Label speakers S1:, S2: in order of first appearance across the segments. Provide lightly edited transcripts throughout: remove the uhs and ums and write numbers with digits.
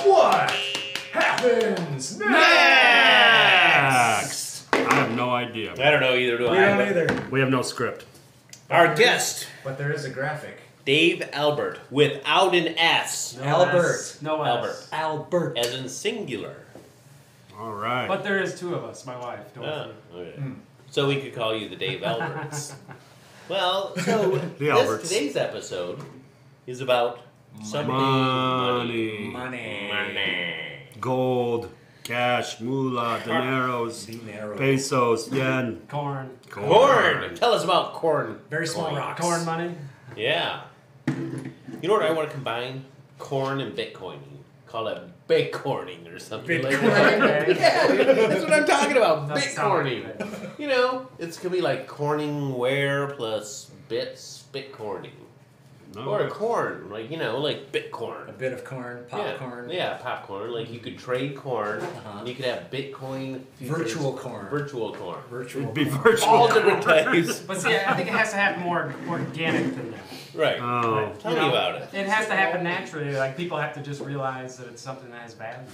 S1: What happens next?
S2: I have no idea.
S3: I don't know either, do
S1: We
S3: I?
S1: don't
S3: but
S1: either.
S2: We have no script.
S3: Our guest,
S1: But there is a graphic.
S3: Dave Albert, without an S.
S4: No
S1: Albert.
S4: S. No
S3: Albert.
S4: S.
S1: Albert.
S3: As in singular.
S2: All right.
S4: But there is two of us, my wife. Don't
S3: Ah,
S4: worry.
S3: okay. So we could call you the Dave Alberts. Well, so
S2: Alberts.
S3: today's episode is about something
S2: Money.
S1: Money.
S2: Gold, cash, moolah, dineros,
S1: Dinero.
S2: pesos, yen.
S4: Corn.
S3: Corn. Tell us about corn.
S1: Very small
S3: coin.
S1: rocks.
S4: Corn money.
S3: Yeah. You know what I want to combine? Corn and Bitcoin. Call it Bitcoining or something like that.
S4: Okay.
S3: Yeah, that's what I'm talking about.
S4: That's
S3: Bitcoining.
S4: solid.
S3: You know, it's gonna be like Corningware plus bits, Bitcoining.
S2: No.
S3: Or corn, like, you know, like Bitcoin.
S1: A bit of corn, popcorn.
S3: Yeah, popcorn. Like you could trade corn.
S1: Uh-huh.
S3: And you could have Bitcoin. futures,
S1: Virtual corn.
S3: Virtual corn.
S1: Virtual
S2: It'd be
S1: corn.
S2: virtual.
S3: All different types.
S4: But see, I think it has to happen more organic than that.
S3: Right.
S2: Oh.
S3: Tell
S4: You
S3: me
S4: know,
S3: about it.
S4: It has to happen naturally. Like people have to just realize that it's something that has value.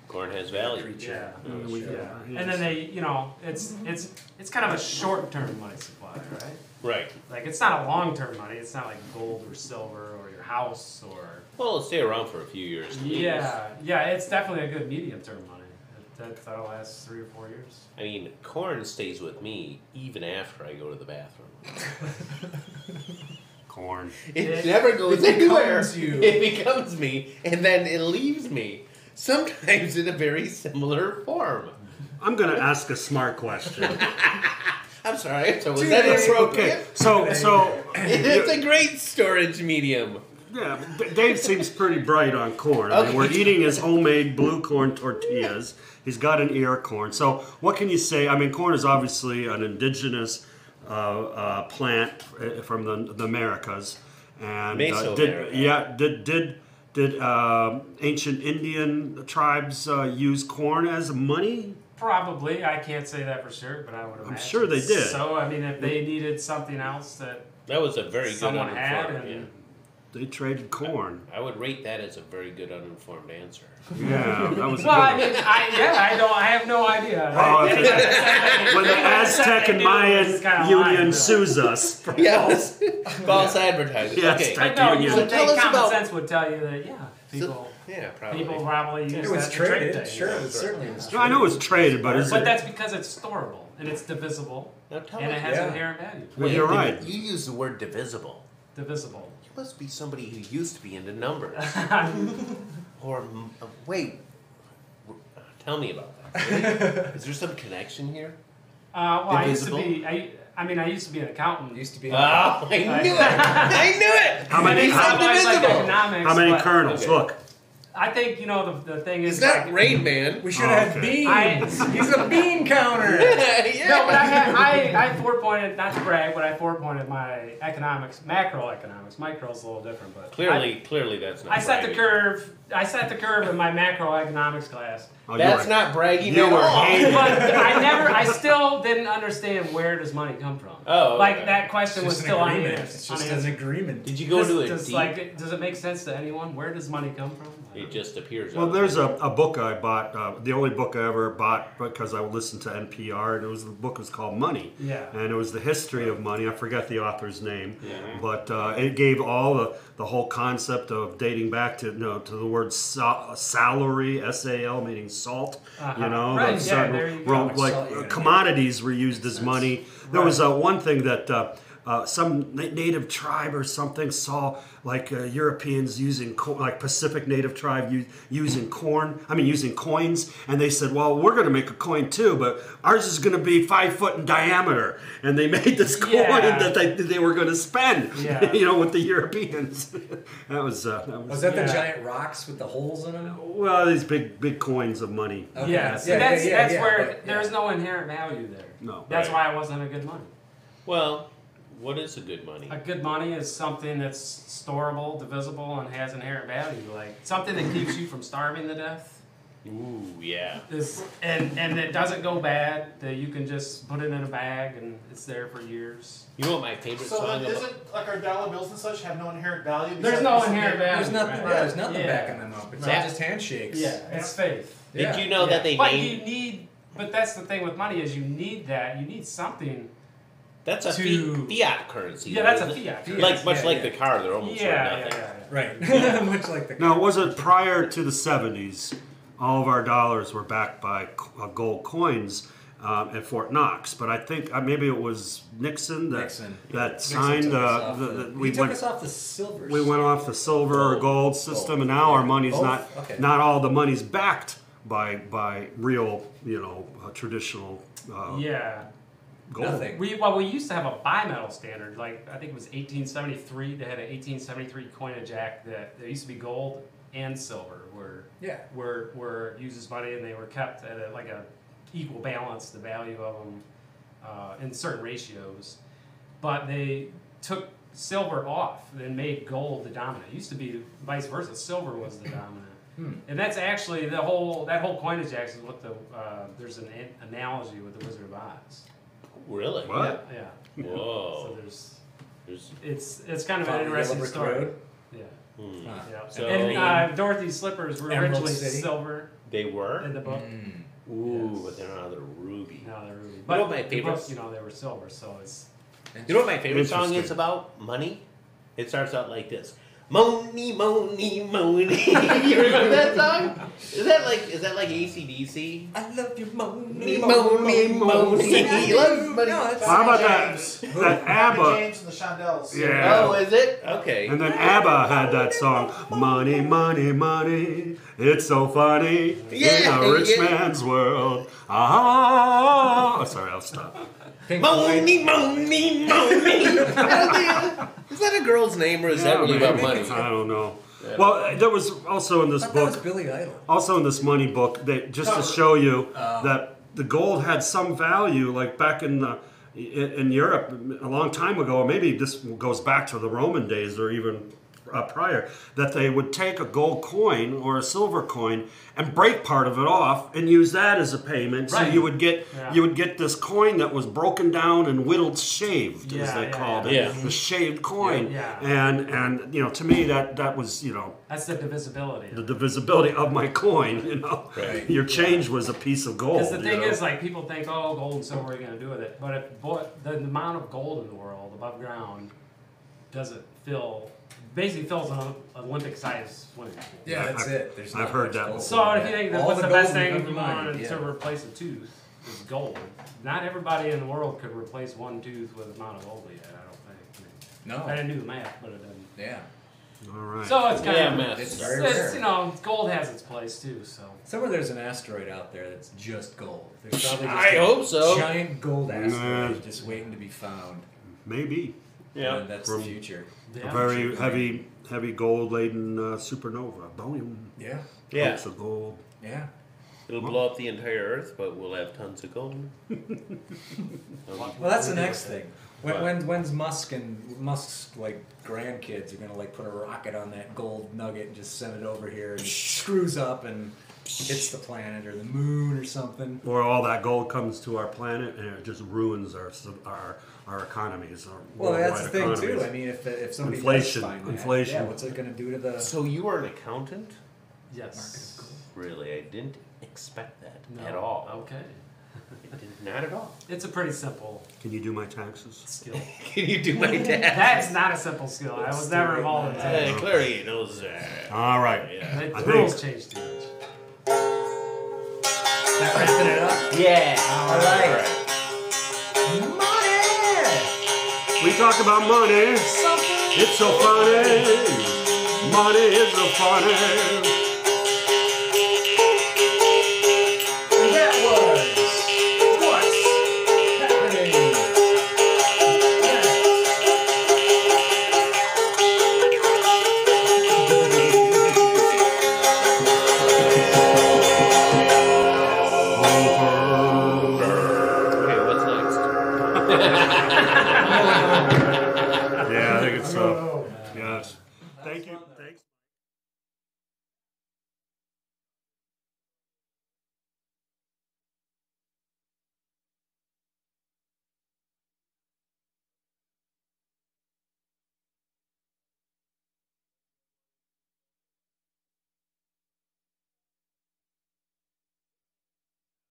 S3: Corn has value.
S1: Creature.
S4: Yeah.
S2: we-
S4: Yeah. And then they, you know, it's kind of a short-term money supply, right?
S3: Right.
S4: Like it's not a long-term money. It's not like gold or silver or your house or.
S3: Well, it'll stay around for a few years. at least.
S4: Yeah. It's definitely a good medium-term money. That'll last 3 or 4 years.
S3: I mean, corn stays with me even after I go to the bathroom.
S2: Corn.
S3: It never goes
S1: it
S3: anywhere.
S1: becomes you.
S3: It becomes me, and then it leaves me. Sometimes in a very similar form.
S2: I'm going to ask a smart question.
S3: I'm sorry. So was that
S1: Today-
S3: inappropriate?
S2: Okay, so
S3: It's a great storage medium.
S2: yeah, Dave seems pretty bright on corn. I mean,
S3: Okay.
S2: we're eating his homemade blue corn tortillas. He's got an ear of corn. So what can you say? I mean, corn is obviously an indigenous plant from the Americas, and
S3: Mesoamerica.
S2: did ancient Indian tribes use corn as money?
S4: Probably. I can't say that for sure, but I would imagine.
S2: sure they did.
S4: So, I mean, if they needed something else that
S3: That was a very good
S4: someone had,
S3: uninformed.
S4: and
S2: They traded corn.
S3: I would rate that as a very good uninformed answer.
S2: Yeah, that was. A
S4: well, I
S2: good
S4: mean, I have no idea.
S2: Oh,
S4: Right?
S2: if when the Aztec and Mayan Union sues us.
S3: Yes. False advertising.
S2: Yes,
S3: Okay.
S2: thank
S4: But no,
S2: you.
S4: you
S2: So
S4: would
S3: tell
S4: think
S3: us
S4: common
S3: about-
S4: sense would tell you that, yeah, people
S3: Yeah, probably.
S4: people probably use
S1: It
S4: that
S1: was
S4: to trade
S1: traded.
S4: things.
S1: Sure, it certainly was
S2: No,
S1: traded.
S2: I know it was traded, but is
S4: But
S2: it?
S4: that's because it's storable and it's divisible
S3: Now tell
S4: and it
S3: us.
S4: has
S1: Yeah.
S4: inherent value.
S2: Well, you're right.
S3: You use the word divisible.
S4: Divisible.
S3: You must be somebody who used to be into numbers. Or, wait. Tell me about that. Is there some connection here?
S4: Well, I used to
S3: Divisible?
S4: be. I used to be an accountant.
S1: Used to be.
S3: Oh, I knew it! I knew it!
S2: How many-
S3: He's
S2: how-
S3: not divisible.
S4: economics,
S2: How many
S4: but
S2: kernels?
S3: Okay.
S2: Look.
S4: I think the thing is
S3: It's not
S4: like,
S3: Rain Man.
S1: We should have had
S2: okay.
S1: beans. He's a bean counter.
S3: Yeah.
S4: No, but I 4-pointed, not to brag, but I 4-pointed my economics, macroeconomics. Micro's a little different, but
S3: Clearly that's not
S4: I set the
S3: bragging.
S4: curve. I set the curve in my macroeconomics class.
S2: Oh,
S3: That's
S2: you
S3: not bragging
S2: you
S3: at
S2: were
S3: all.
S2: hating.
S4: But I still didn't understand where does money come from.
S3: Oh, okay.
S4: Like that question
S1: It's
S4: was
S1: just
S4: still
S1: an agreement.
S4: unanswered.
S1: It's just an agreement.
S3: Did you go into it
S4: does,
S3: deep?
S4: does it make sense to anyone? Where does money come from?
S3: It just appears.
S2: Well,
S3: out
S2: there's
S3: there.
S2: a book I bought, the only book I ever bought because I listened to NPR, and the book was called Money.
S4: Yeah.
S2: And it was the history of money. I forget the author's name.
S3: Yeah.
S2: But it gave all the whole concept of dating back to to the word salary, S-A-L, meaning salt. You know,
S4: Right,
S2: like
S4: yeah,
S2: certain
S4: there you go.
S2: like
S1: Salt you're gonna
S2: commodities were used as money. There was one thing that some native tribe or something saw like Europeans using like Pacific native tribe using using coins, and they said, well, we're going to make a coin too, but ours is going to be 5 foot in diameter, and they made this coin
S4: Yeah.
S2: that they were going to spend,
S4: Yeah.
S2: with the Europeans. that was
S1: Was that the
S4: Yeah.
S1: giant rocks with the holes in them?
S2: well, these big coins of money.
S1: Okay.
S4: Yeah, so
S1: Yeah,
S4: that's
S1: yeah,
S4: where
S1: but, yeah.
S4: there's no inherent value there.
S2: No.
S4: That's
S3: Right.
S4: why it wasn't a good money.
S3: Well, What is a good money?
S4: A good money is something that's storable, divisible, and has inherent value. Like something that keeps you from starving to death.
S3: Ooh, yeah.
S4: And it doesn't go bad. That you can just put it in a bag and it's there for years.
S3: You know what my favorite
S5: So
S3: song
S5: then
S3: about?
S5: isn't like our dollar bills and such have no inherent value?
S4: There's
S5: besides
S4: no
S5: just
S4: inherent
S5: being-
S4: value.
S1: There's nothing.
S4: Right.
S1: Yeah, there's nothing
S4: Yeah.
S1: backing them up. It's
S3: Right.
S1: all just handshakes.
S4: Yeah, it's faith.
S3: Did you know that they
S4: But
S3: named?
S4: you need. But that's the thing with money is you need that. You need something.
S3: That's a
S4: to-
S3: fiat currency.
S4: Yeah, that's a
S3: isn't it?
S4: fiat. currency.
S3: Like much
S1: Yeah,
S3: like
S1: yeah.
S3: the car, they're almost worth
S4: Yeah,
S3: nothing.
S1: Right. Much like the.
S2: Now, was it prior to the 70s? All of our dollars were backed by gold coins at Fort Knox, but I think maybe it was Nixon that
S1: Nixon.
S2: that
S1: Nixon
S2: signed.
S1: took us off
S2: We
S1: he took
S2: went.
S1: us off the silver.
S2: We went off the silver or
S3: Gold.
S2: gold system,
S1: Gold.
S2: and now our
S1: Yeah.
S2: money's
S1: Both?
S2: not
S1: Okay.
S2: not all the money's backed by real, traditional
S4: Yeah.
S2: gold.
S1: Nothing.
S4: We used to have a bimetal standard. Like I think it was 1873. They had an 1873 coinage act that there used to be gold and silver
S1: Yeah.
S4: were used as money, and they were kept at a equal balance, the value of them in certain ratios. But they took silver off and made gold the dominant. It used to be vice versa. Silver was the dominant. And that's actually that whole coinage act is what there's an analogy with the Wizard of Oz.
S3: Really?
S2: What?
S4: Yeah.
S3: Whoa.
S4: So
S3: There's,
S4: it's kind of an
S1: Found the
S4: interesting
S1: Yellow Brick
S4: story.
S1: Road.
S4: Yeah.
S3: hmm.
S1: Huh.
S4: Yeah.
S3: So-
S4: And Dorothy's slippers were
S1: Emerald
S4: originally
S1: City.
S4: silver
S3: They were?
S4: in the book.
S3: Ooh,
S4: Yes.
S3: but they're not the ruby.
S4: No, they're ruby.
S3: know
S4: But
S3: what my
S4: the
S3: favorite-
S4: book, they were silver, so it's
S3: You know what my favorite song
S2: Interesting.
S3: is about money? It starts out like this. Money, money, money. You remember that song? Is that like AC/DC?
S1: I love you, money,
S3: Money, money. You love money.
S1: No, it's
S2: How about
S5: James.
S2: that
S5: Abby
S2: ABBA?
S5: James and the Shondells.
S2: Yeah.
S3: Oh, is it? Okay.
S2: And then ABBA had that song, "Money, money, money, it's so funny
S3: Yeah,
S2: in a rich
S3: yeah.
S2: man's world." Ah, oh, sorry, I'll stop.
S1: Pink Floyd.
S3: Money, money, money. Is that a girl's name or is that really about money?
S2: I don't know. Well, there was also in this
S1: I thought that was
S2: book,
S1: Billy Idol.
S2: also in this money book, just to show you that the gold had some value, like back in Europe a long time ago, or maybe this goes back to the Roman days or even prior, that they would take a gold coin or a silver coin and break part of it off and use that as a payment. So
S4: Right.
S2: you would get
S4: Yeah.
S2: this coin that was broken down and whittled, shaved, as
S4: Yeah,
S2: they
S4: yeah,
S2: called
S3: yeah.
S2: it,
S3: Yeah.
S2: the shaved coin.
S4: Yeah.
S2: And to me that was
S4: that's the divisibility.
S2: the divisibility of my coin.
S3: Right.
S2: Your change was a piece of gold.
S4: Because the thing
S2: you know?
S4: is, like, people think, oh, gold and silver, what are you going to do with it? But the amount of gold in the world above ground doesn't basically fills an Olympic-sized swimming pool.
S1: Yeah, that's
S2: I've-
S1: it. There's
S2: I've
S1: not
S2: heard
S1: much
S2: that
S1: gold.
S4: So if you think that
S1: All
S4: what's the
S1: gold
S4: best
S1: you've
S4: thing
S1: ever
S4: you
S1: mined,
S4: wanted
S1: yeah.
S4: to replace a tooth is gold. Not everybody in the world could replace one tooth with the amount of gold we had, I don't think.
S1: No.
S4: I didn't do the math, but it didn't.
S1: Yeah.
S2: All right.
S4: So it's kind
S3: Yeah,
S4: of,
S3: math.
S1: It's
S4: it's,
S1: very rare.
S4: gold has its place too, so.
S1: Somewhere there's an asteroid out there that's just gold. There's probably just
S3: I
S1: a
S3: hope so.
S1: giant gold asteroid
S2: Yeah.
S1: just waiting to be found.
S2: Maybe
S3: Yeah.
S1: And that's the future.
S2: a very heavy gold-laden supernova. Boom.
S1: Yeah.
S3: Yeah.
S2: Hunks of gold.
S1: Yeah.
S3: It'll blow up the entire Earth, but we'll have tons of gold.
S1: Well, that's the next thing.
S3: What?
S1: When's Musk's like grandkids are gonna like put a rocket on that gold nugget and just send it over here and it screws up and hits the planet or the moon or something?
S2: Or all that gold comes to our planet and it just ruins our economies. Our
S1: Well, that's the
S2: worldwide
S1: thing too.
S2: economies.
S1: I mean, if somebody
S2: Inflation,
S1: does find that,
S2: inflation.
S1: yeah, what's it gonna do to the?
S3: So you are an accountant?
S4: Yes.
S3: Really, I didn't expect that
S4: No.
S3: at all.
S4: Okay.
S3: Not at all.
S4: It's a pretty simple
S2: Can you do my taxes?
S4: skill.
S3: Can you do my dad?
S4: That's not a simple skill. I was never involved in
S3: Hey,
S4: that.
S3: Clary knows that.
S2: All right.
S3: Yeah.
S4: The
S2: I
S4: rules
S2: think-
S4: changed too much.
S1: That wrapping it up.
S3: Yeah.
S1: All right. Money.
S2: We talk about money. It's so funny. Money is so funny.
S1: And that was what's happening.
S3: Okay, what's next?
S2: Yes.
S1: That
S2: Thank
S1: was
S2: you.
S1: fun, though.
S2: Thanks.